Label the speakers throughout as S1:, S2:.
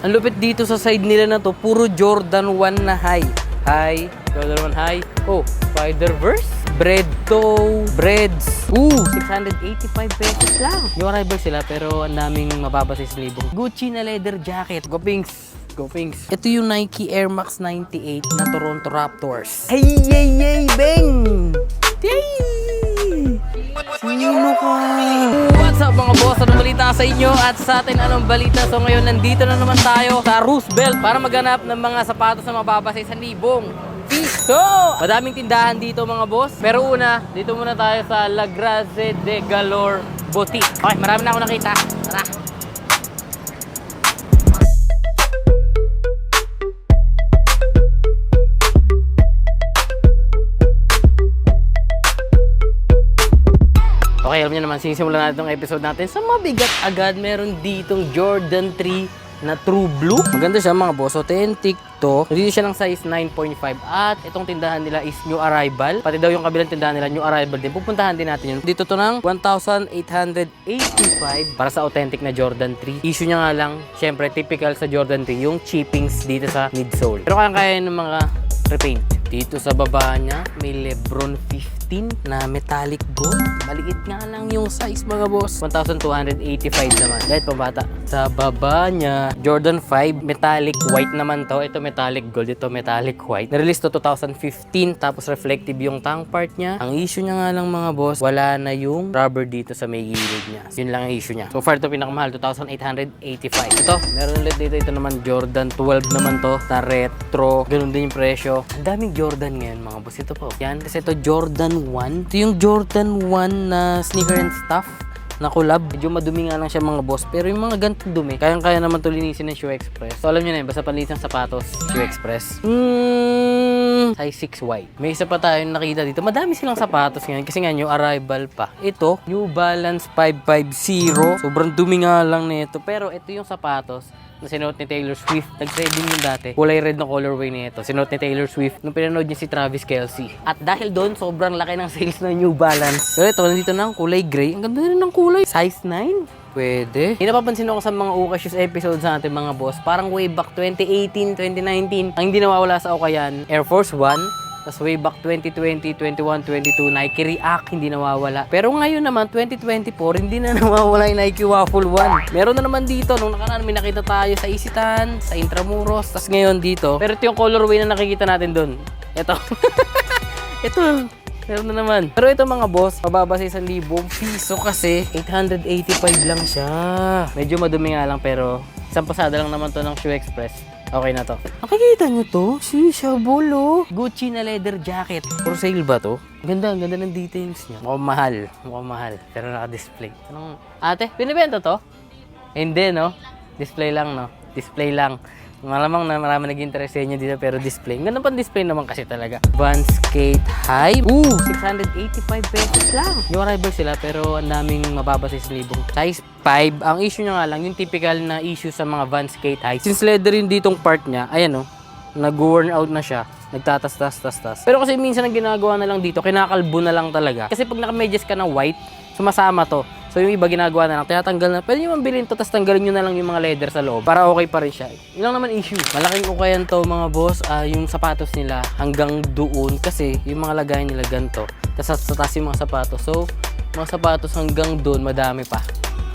S1: Ang lupit dito sa side nila na to, puro Jordan 1 na high. Jordan 1 high. Oh, Spider-Verse. Bread toe, breads. 685 pesos lang. Yung arrival sila pero ang daming mababa sa 1,000. Gucci na leather jacket. Go Pinks. Go Pinks. Ito yung Nike Air Max 98 na Toronto Raptors. Hey, bang! Yay! Sino ka? What's up mga boss? Anong balita sa inyo? At sa atin anong balita? So ngayon nandito na naman tayo sa Roosevelt para maghanap ng mga sapatos na mababa sa 1,000 piso. Madaming tindahan dito mga boss. Pero una, dito muna tayo sa La Grace de Galore Boutique. Okay, marami na ako nakita. Tara! Okay, alam niyo naman, sinisimulan natin itong episode natin sa mabigat agad. Meron ditong Jordan 3 na True Blue. Maganda siya mga boss, authentic to. Dito siya ng size 9.5 at itong tindahan nila is new arrival. Pati daw yung kabilang tindahan nila new arrival din. Pupuntahan din natin yun. Dito to ng 1,885 para sa authentic na Jordan 3. Issue niya nga lang, syempre typical sa Jordan 3, yung chippings dito sa midsole. Pero kaya ng mga repaint. Dito sa baba niya, may Lebron 15 na metallic gold. Maliit nga lang yung size mga boss. 1,285 naman. Dahil pabata. Sa baba niya, Jordan 5 metallic white naman to. Ito metallic gold, ito metallic white. Na-release to 2015 tapos reflective yung tongue part niya. Ang issue niya nga lang mga boss, wala na yung rubber dito sa may gilid niya. Yun lang ang issue niya. So far ito pinakamahal, 2,885. Ito, meron ulit dito. Ito naman Jordan 12 naman to na retro. Ganun din yung presyo. Ang daming Jordan ngayon mga boss. Ito po. Yan. Kasi ito Jordan 1. Ito yung Jordan 1 na sneaker and stuff na collab. Medyo madumi nga lang siya mga boss. Pero yung mga ganitong dumi, kayang-kaya naman ito linisin ng Shoe Express. So alam nyo na yun, basta panlinis ng sapatos, Shoe Express. Size 6Y. May isa pa tayong nakita dito. Madami silang sapatos ngayon kasi nga new arrival pa. Ito, New Balance 550. Sobrang dumi nga lang nito. Pero ito yung sapatos na sinuot ni Taylor Swift. Nag-trending yung dati. Kulay red na colorway nito. Sinuot ni Taylor Swift nung pinanood niya si Travis Kelce. At dahil doon, sobrang laki ng sales ng New Balance. So ito, nandito na ang kulay gray. Ang ganda rin ng kulay. Size 9. Pwede. Napapansin ako sa mga Uka Shoes episodes sa ating mga boss. Parang way back 2018, 2019. Ang hindi nawawala sa Uka yan, Air Force 1. Tapos way back 2020, 21, 22, Nike React, hindi nawawala. Pero ngayon naman, 2024, hindi na nawawala yung Nike Waffle 1. Meron na naman dito. Nung nakaraan, may nakita tayo sa Isitan, sa Intramuros. Tapos ngayon dito. Pero ito yung colorway na nakikita natin dun. Ito. Ito. Meron na naman. Pero ito mga boss, mababa sa 1,000 piso kasi 885 lang siya. Medyo madumi nga lang pero isang pasada lang naman to ng Shoe Express. Okay na to. Nakikita nyo to? Shisha bolo. Gucci na leather jacket. For sale ba to? Ganda, ang ganda ng details niya. Mukhang mahal. Pero naka-display. Anong... Ate, binibenta to? Hindi, no? Display lang, no? Display lang. Malamang na marami nag-interest sa inyo dito pero display. Ganda pang display naman kasi talaga. Vans Skate High. 685 pesos lang. Yung arrival sila pero ang daming mababa sa 1,000. Size 5. Ang issue niya nga lang, yung typical na issue sa mga Vans Skate High. Since leather yung ditong part niya, ayan o, nag-worn out na siya. Nagtatas-tas-tas-tas. Pero kasi minsan ang ginagawa na lang dito, kinakalbo na lang talaga. Kasi pag naka-medyas ka ng white, sumasama to. So yung iba ginagawa na lang, tinatanggal na. Pwede nyo mabilin to, tapos tanggalin nyo na lang yung mga leather sa loob para okay pa rin siya. Yun lang naman issue. Malaking ukayan to mga boss, yung sapatos nila hanggang doon kasi yung mga lagayan nila ganito. Tapos sa taas yung mga sapatos. So mga sapatos hanggang doon, madami pa.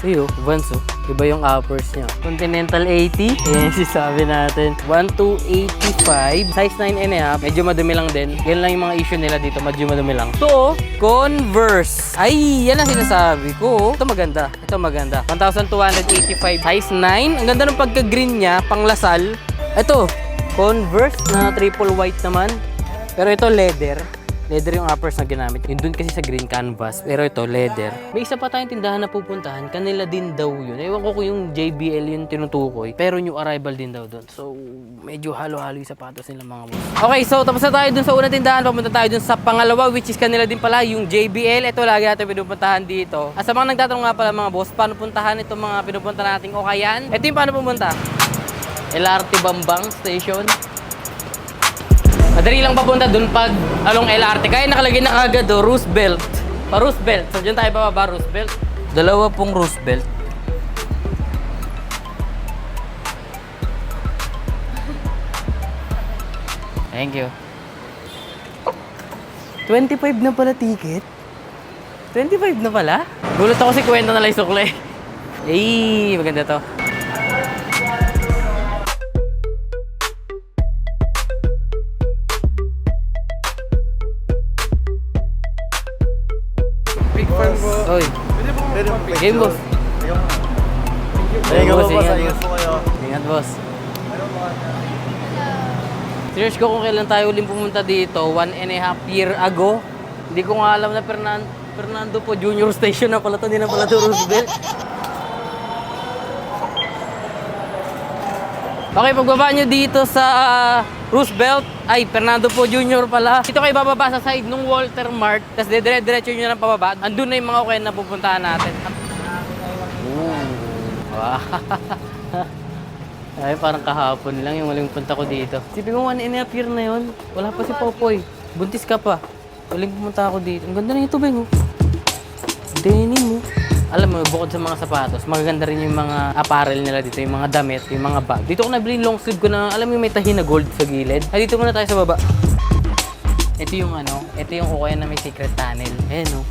S1: Iyo, Vans oh. Iba yung uppers niya. Continental 80. Ayan sabi natin. 1,285. Size 9.5. Medyo madumi lang din. Yan lang yung mga issue nila dito. Medyo madumi lang. So, Converse. Ay, yan ang sinasabi ko. Ito maganda. Ito maganda. 1,285. Size 9. Ang ganda ng pagka-green niya. Panglasal. Ito, Converse na triple white naman. Pero ito leather. Leather yung uppers na ginamit. Yun dun kasi sa green canvas. Pero ito, leather. May isa pa tayong tindahan na pupuntahan. Kanila din daw yun. Ewan ko kung yung JBL yung tinutukoy. Pero new arrival din daw dun. So, medyo halo-halo yung sapatos nila mga boss. Okay, so tapos na tayo dun sa unang tindahan. Papunta tayo dun sa pangalawa, which is kanila din pala yung JBL. Ito lagi natin pinupuntahan dito. Sa mga nagtatanong nga pala mga boss, paano puntahan itong mga pinupunta nating Ukayan? Ito yung paano pumunta. LRT Bambang Station. Madali lang papunta dun pag along LRT. Kaya nakalagay na kagad do, Roosevelt. Pa-Roosevelt. So dyan tayo bababa, Roosevelt. Dalawa pong Roosevelt. Thank you. 25 na pala ticket? 25 na pala? Gulat ako si kwento na lang yung sukle. Eh, maganda to.
S2: Big fan po.
S1: Oy,
S2: Pwede po picture.
S1: game boss.
S2: Thank you po, boss.
S1: Ingat,
S2: Ingat po kayo.
S1: Ingat boss. Search ko kung kailan tayo uling pumunta dito, 1.5 year ago. Hindi ko nga alam na Fernando po Junior Station na pala to, hindi na pala to Roosevelt. Okay, pagbaba nyo dito sa Roosevelt, ay Fernando po Junior pala. Dito kayo bababa sa side nung Walter Mart, tapos dire-diretso nyo lang pababa. Andun na yung mga kuya na pupuntahan natin. Wow. Ay, parang kahapon lang yung maling punta ko dito. Sipin mo, 1.5 year na yun. Wala pa si Popoy. Buntis ka pa. Maling pumunta ako dito. Ang ganda na ito, Beng. Denim, oh. Alam mo, bukod sa mga sapatos, magaganda rin yung mga apparel nila dito, yung mga damit, yung mga bag. Dito ko nabili yung long sleeve ko na, alam mo yung may tahi na gold sa gilid. Ay, dito muna tayo sa baba. Ito yung ano, ito yung ukay na may secret tunnel. Ayan, oh.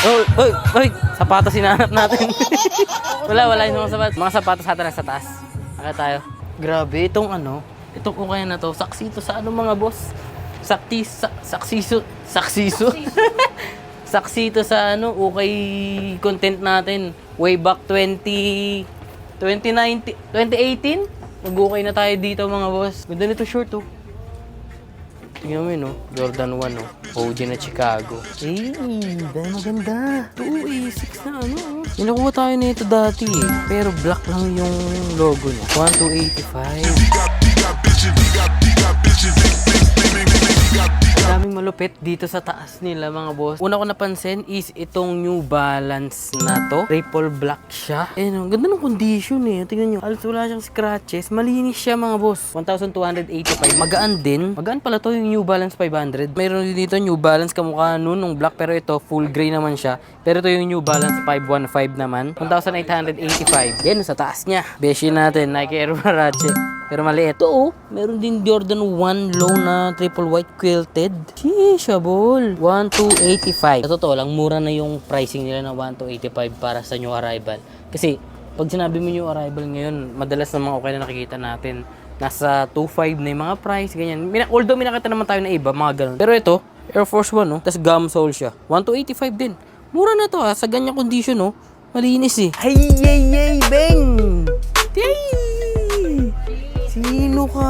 S1: Oy! Sapatos hinahanap natin. wala yung mga sapatos. Mga sapatos natin nasa taas. Akit tayo. Grabe, itong ano, itong ukay na to, saksito sa ano mga boss? Saksito sa ano, ukay content natin. Way back 2018? Mag-ukay na tayo dito mga boss. Ganda nito short, oh. Tingnan mo yun, no? Jordan 1, no? OG na Chicago. Eh, dahil maganda. 286 na, ano? Nilakuha tayo nito dati, eh. Pero black lang yung logo niya. 1285. Ang daming malupit dito sa taas nila, mga boss. Una ko napansin is itong New Balance na to. Triple black siya. Eh, no? Ganda ng condition, eh. Tingnan nyo. Halos wala siyang scratches. Malinis siya, mga boss. 1,285. Magaan din. Magaan pala to yung New Balance 500. Mayroon din dito New Balance kamukha nun nung black. Pero ito, full gray naman siya. Pero ito yung New Balance 515 naman. 1,885. Yan, sa taas niya. Beshi natin. Nike Air Barache. Pero maliit. Ito, oh. Meron din Jordan 1 low na triple white quilted. Shishabol. 1,285. Sa totoo lang, mura na yung pricing nila na 1,285 para sa new arrival. Kasi, pag sinabi mo new arrival ngayon, madalas na mga okay na nakikita natin. Nasa 2,500 na yung mga price, ganyan. Although minakita naman tayo na iba, mga ganun. Pero ito, Air Force 1, no? Tapos gum sole siya. 1,285 din. Mura na to, ha? Sa ganyang condition, no? Malinis, eh. Hey, bang! Yay! Sino ka?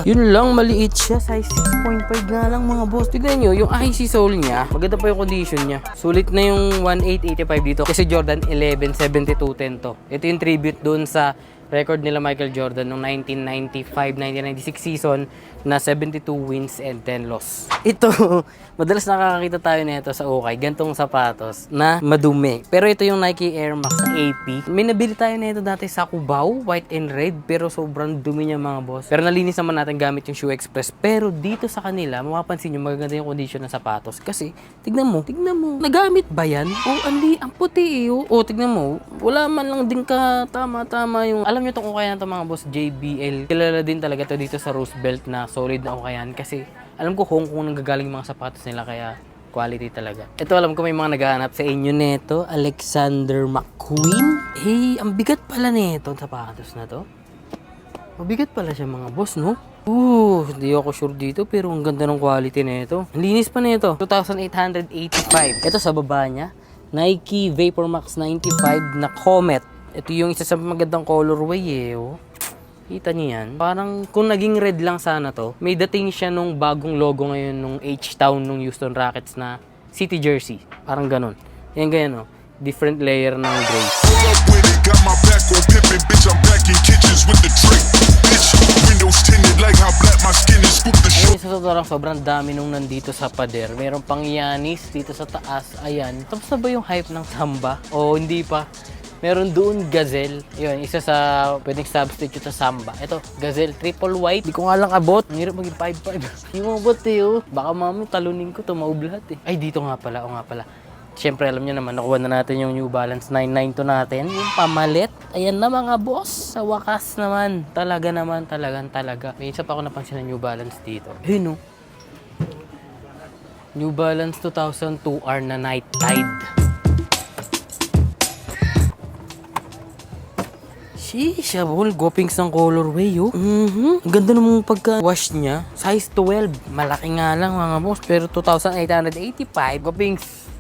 S1: Yun lang, maliit siya. Size 6.5 nga lang, mga boss. Tignan nyo, yung IC sole niya, maganda pa yung condition niya. Sulit na yung 1,885 dito. Kasi Jordan 11, 7210 to. Ito yung tribute doon sa record nila Michael Jordan noong 1995-1996 season na 72 wins and 10 loss. Ito, madalas nakakakita tayo nito sa ukay, gantong sapatos na madumi. Pero ito yung Nike Air Max AP. May nabili tayo nito dati sa Cubao, white and red, pero sobrang dumi niya, mga boss. Pero nalinis naman natin gamit yung Shoe Express. Pero dito sa kanila, mapapansin nyo, maganda yung condition ng sapatos. Kasi, tignan mo, nagamit ba yan? Ang puti eh. Tignan mo, wala man lang din ka tama-tama yung, alam nyo itong ukayan to, mga boss, JBL. Kilala din talaga to dito sa Roosevelt na solid na ukayan. Kasi, alam ko Hong Kong nanggagaling mga sapatos nila, kaya quality talaga. Ito, alam ko may mga naghahanap sa inyo neto, Alexander McQueen. Hey, ang bigat pala neto ang sapatos na to. Mabigat pala siya, mga boss, no? Hindi ako sure dito, pero ang ganda ng quality nito. Ang linis pa nito. 2,885. Ito sa baba niya, Nike Vapor Max 95 na Comet. Ito yung isa sa magandang colorway, eh, oh. Kita niyo yan? Parang kung naging red lang sana to, may dating siya nung bagong logo ngayon nung H-Town nung Houston Rockets na City Jersey. Parang ganun. Yan ganyan, oh. Different layer ng gray. Ay, sa totoo lang, sobrang dami nung nandito sa pader. Meron pang Yanis dito sa taas. Ayan. Tapos na ba yung hype ng Samba? O hindi pa. Meron doon Gazelle. Yun, isa sa pwedeng substitute sa Samba. Ito, Gazelle triple white. Di ko nga lang abot. Ang hirap maging 5'5". Yung abot eh, oh. Baka mami talunin ko to, maublat eh. Ay, dito nga pala. O nga pala. syempre alam nyo naman, nakuha na natin yung New Balance 992 natin. Yung pamalit. Ayan na mga boss. Sa wakas naman. Talaga. May isa pa ako napansin ng New Balance dito. Ayun, no? New Balance 2002R na Night Tide. Sheesh, abol. Gopings ng colorway, oh. Ang ganda namang pagka-wash niya. Size 12. Malaki nga lang, mga boss. Pero 2,885. Gopings.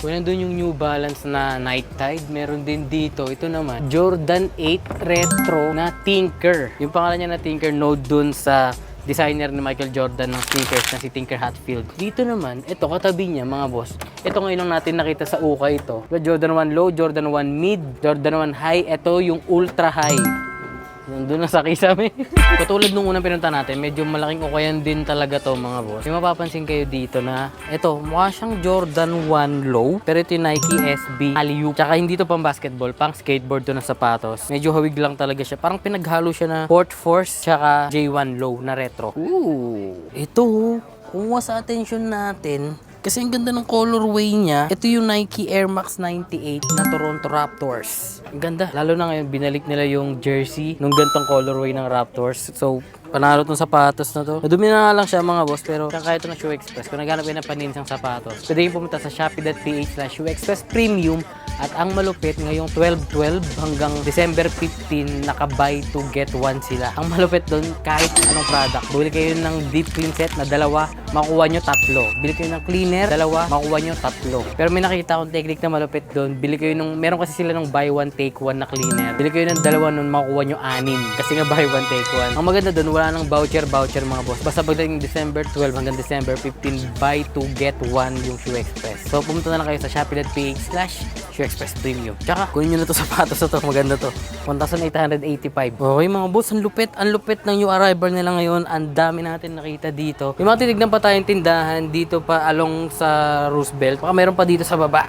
S1: Kung nandun yung New Balance na Night Tide, meron din dito. Ito naman, Jordan 8 Retro na Tinker. Yung pangalan niya na Tinker, node dun sa designer ni Michael Jordan ng sneakers na si Tinker Hatfield. Dito naman, ito katabi niya mga boss. Ito ngayon lang natin nakita sa ukay ito. Jordan 1 Low, Jordan 1 Mid, Jordan 1 High. Ito yung Ultra High. Nandun na sa kisame. Katulad nung unang pinunta natin, medyo malaking ukayan din talaga to mga boss. May mapapansin kayo dito na ito, mukha siyang Jordan 1 Low, pero ito yung Nike SB Alley-oop. Tsaka hindi to pang basketball, pang skateboard to na sapatos. Medyo hawig lang talaga siya. Parang pinaghalo siya na Port Force tsaka J1 Low na retro. Ooh! Ito, kumuha sa attention natin. Kasi ang ganda ng colorway niya. Ito yung Nike Air Max 98 na Toronto Raptors. Ang ganda. Lalo na ngayon, binalik nila yung jersey nung gantong colorway ng Raptors. So, panalo tong sapatos na to. Madumi na nga lang siya mga boss, pero kaya ito na Shoe Express. Kung naghanap kayo ng paninsang sapatos, pwede yung pumunta sa shopee.ph/shoeexpress-premium. At ang malupit, ngayong 12/12 hanggang December 15, naka-buy to get one sila. Ang malupit doon, kahit anong product. Bili kayo ng deep clean set na 2, makuha nyo 3. Bili kayo ng cleaner, 2, makuha nyo 3. Pero may nakita akong technique na malupit doon. Bili kayo nung, meron kasi sila ng buy one take one na cleaner. Bili kayo ng 2 nun, makuha nyo 6. Kasi nga buy one take one. Ang maganda doon, wala nang voucher mga boss. Basta pagdating December 12 hanggang December 15, buy to get one yung Shoe Express. So pumunta na lang kayo sa shopee.ph/Shoe Express Premium. Tsaka, kunin nyo na to sapatos na to. Maganda to. 1,885. Okay mga boss, ang lupit ng new arrival nila ngayon. Ang dami natin nakita dito. May mga tinignan pa tayong tindahan dito pa along sa Roosevelt. Baka meron pa dito sa baba.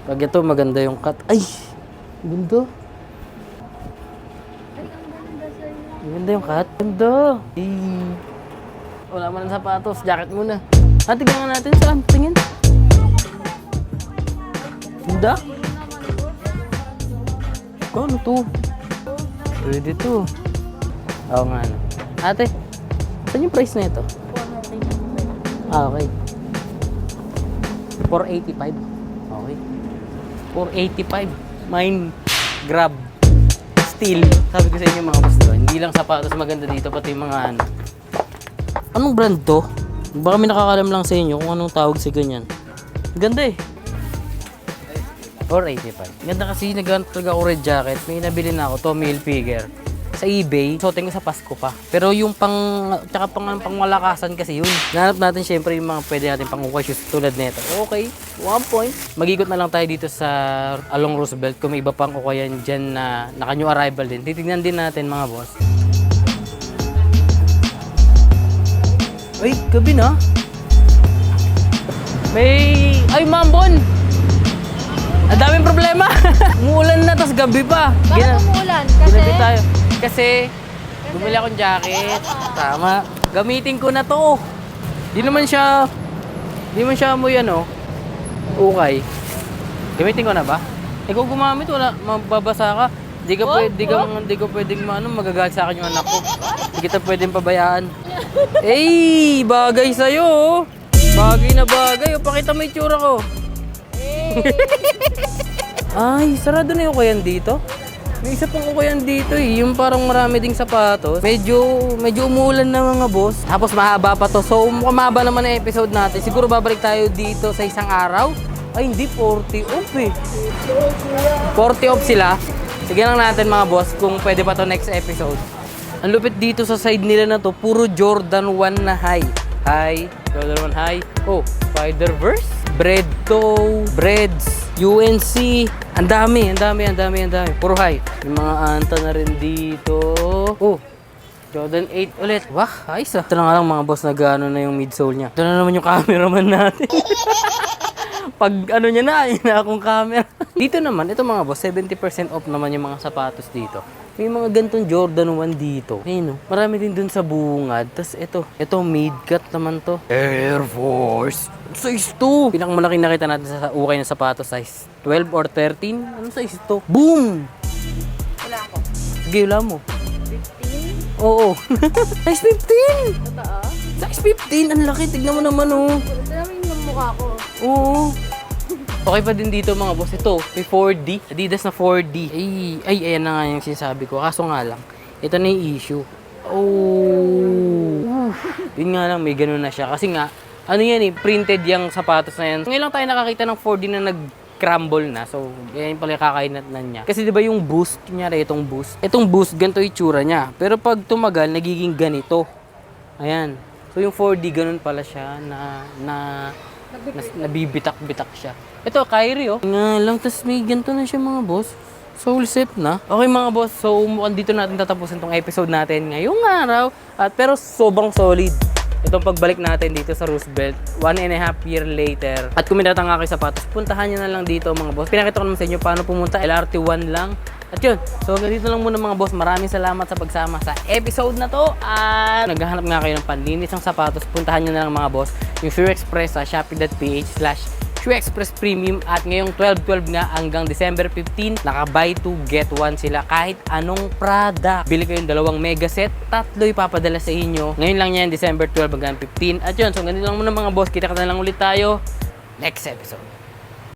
S1: Pag ito, maganda yung cut. Ay! Ganda. Ganda yung cut. Ganda. Ay. Wala man ng sapatos. Jacket muna. Tignan nga natin saan. Tingin. Ganda. Ano to? Pwede to. Oo nga no. Ate, saan yung price na ito? 485. Okay. 485. Okay. 485. Mine. Grab. Steal. Sabi ko sa inyo mga boss, diba? Hindi lang sapatos maganda dito, pati yung mga ano. Anong brand to? Baka may nakakalam lang sa inyo kung anong tawag sa ganyan. Ganda eh. 485. Ganda kasi naghanap talaga ako red jacket. May nabili na ako, Tommy Hilfiger. Sa eBay, suotin ko sa Pasko pa. Pero yung tsaka pang malakasan kasi yun. Nahanap natin syempre yung mga pwede natin pang ukay shoes tulad nito. Okay, 1 point. Mag-ikot na lang tayo dito sa along Roosevelt kung may iba pang ukayan dyan na naka-new arrival din. Titignan din natin mga boss. Ay, gabi na. Ay, Mambon! Ang daming problema. Umuulan na, tas gabi pa.
S3: Bakit umuulan? Kasi?
S1: Ginabi tayo. Kasi, bumili akong jacket. Tama. Gamitin ko na to. Di man siya amoy ukay. Gamitin ko na ba? Kung gumamit, wala, mababasa ka. Di ko pwedeng magagalit sa akin yung anak ko. Di kita pwedeng pabayaan. Eh, bagay sa'yo. Bagay na bagay. Pakita mo yung tsura ko. Ay, sarado na yung ukayan dito. May isa pang ukayan dito eh. Yung parang marami ding sapatos. Medyo umulan na mga boss. Tapos mahaba pa to. So, mahaba naman ang episode natin. Siguro babalik tayo dito sa isang araw. Ay, hindi. 40 off eh. 40 off sila. Sige lang natin mga boss kung pwede pa to next episode. Ang lupit dito sa side nila na to. Puro Jordan 1 na high. High. Jordan 1 high. Oh, Spider-Verse. Breadto, Breads, UNC, ang dami. Puro high. May mga anta na rin dito. Oh, Jordan 8 ulit. Wah, ayos ah. Ito na nga lang mga boss, nag-ano na yung midsole niya. Ito na naman yung cameraman natin. Pag ano niya na, ayun na akong camera. Dito naman, ito mga boss, 70% off naman yung mga sapatos dito. May mga gantong Jordan 1 dito. Ayun, oh. Marami din dun sa bungad. Tapos ito mid-cut naman to. Air Force. Size 2. Pinakamalaki nakita natin sa ukay na sapatos, size 12 or 13. Ano size 2? Boom!
S3: Wala ako.
S1: Sige, wala mo.
S3: 15?
S1: Oo. Size 15!
S3: Totoo?
S1: Size 15! Ang laki. Tignan mo naman, oh.
S3: Ito naman yung mukha ko.
S1: Oo. Okay pa din dito mga boss. Ito, may 4D. Adidas na 4D. Ayan na nga yung sinasabi ko. Kaso nga lang, ito na yung issue. Oh. Yun nga lang, may ganun na siya. Kasi nga, ano yan printed yung sapatos na yan. Ngayon lang tayo nakakita ng 4D na nag-crumble na. So, yan pala kakainatnan niya. Kasi diba yung boost, kunyari itong boost, ganito yung itsura niya. Pero pag tumagal, nagiging ganito. Ayan. So, yung 4D, ganun pala siya nabibitak-bitak siya. Ito, Kyrie, oh. Nga lang, tas may ganito na siya mga boss. Soul sip na. Okay mga boss, so mukhang dito natin tatapusin tong episode natin ngayong araw. Pero sobrang solid itong pagbalik natin dito sa Roosevelt 1.5 year later. At kung may natanga kayo sapatos, puntahan nyo na lang dito mga boss. Pinakita ko naman sa inyo paano pumunta. LRT1 lang. At yun, so ganito lang muna mga boss. Maraming salamat sa pagsama sa episode na to. At naghahanap nga kayo ng panlinis ng sapatos, puntahan nyo na lang mga boss yung Shoe Express sa shopee.ph/Shoe Express Premium. At ngayong 12/12 nga hanggang December 15, naka buy 2 get 1 sila kahit anong product. Bili kayong 2 mega set, 3 ipapadala sa inyo. Ngayon lang yan, December 12 hanggang 15. At yun, so ganito lang muna mga boss. Kita ka na lang ulit tayo next episode.